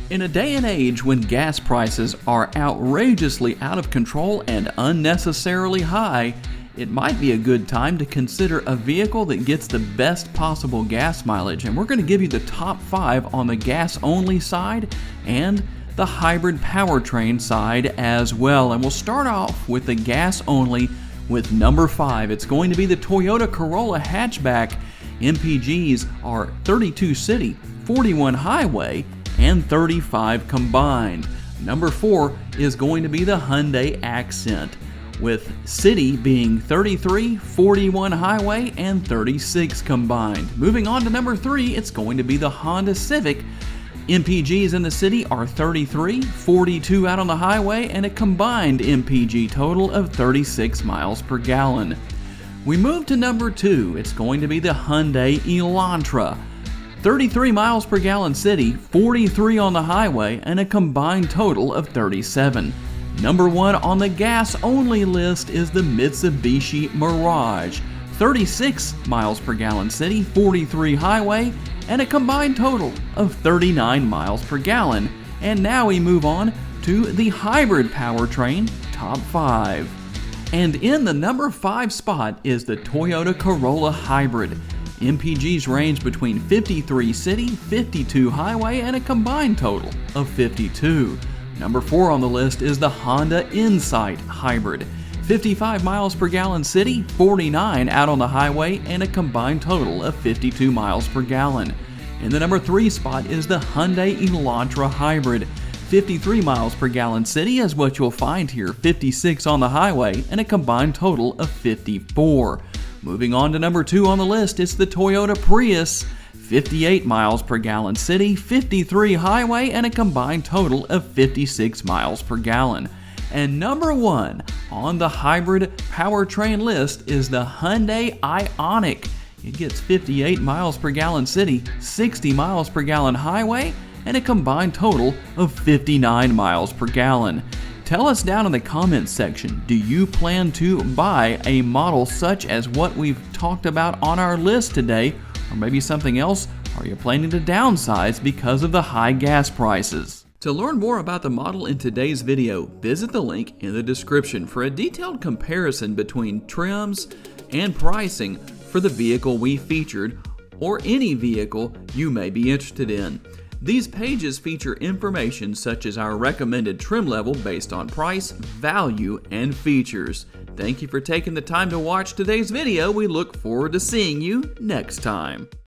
In a day and age when gas prices are outrageously out of control and unnecessarily high, it might be a good time to consider a vehicle that gets the best possible gas mileage. And we're going to give you the top 5 on the gas-only side and the hybrid powertrain side as well. And we'll start off with the gas-only with number 5. It's going to be the Toyota Corolla hatchback. MPGs are 32 city, 41 highway, and 35 combined. Number 4 is going to be the Hyundai Accent, with city being 33, 41 highway, and 36 combined. Moving on to number 3, it's going to be the Honda Civic. MPGs in the city are 33, 42 out on the highway, and a combined MPG total of 36 miles per gallon. We move to number 2, it's going to be the Hyundai Elantra. 33 miles per gallon city, 43 on the highway, and a combined total of 37. Number 1 on the gas-only list is the Mitsubishi Mirage. 36 miles per gallon city, 43 highway, and a combined total of 39 miles per gallon. And now we move on to the hybrid powertrain top 5. And in the number 5 spot is the Toyota Corolla Hybrid. MPGs range between 53 city, 52 highway, and a combined total of 52. Number 4 on the list is the Honda Insight Hybrid. 55 miles per gallon city, 49 out on the highway, and a combined total of 52 miles per gallon. In the number 3 spot is the Hyundai Elantra Hybrid. 53 miles per gallon city is what you'll find here, 56 on the highway, and a combined total of 54. Moving on to number 2 on the list, it's the Toyota Prius. 58 miles per gallon city, 53 highway, and a combined total of 56 miles per gallon. And number 1 on the hybrid powertrain list is the Hyundai Ioniq. It gets 58 miles per gallon city, 60 miles per gallon highway, and a combined total of 59 miles per gallon. Tell us down in the comments section, do you plan to buy a model such as what we've talked about on our list today, or maybe something else? Are you planning to downsize because of the high gas prices? To learn more about the model in today's video, visit the link in the description for a detailed comparison between trims and pricing for the vehicle we featured or any vehicle you may be interested in. These pages feature information such as our recommended trim level based on price, value, and features. Thank you for taking the time to watch today's video. We look forward to seeing you next time.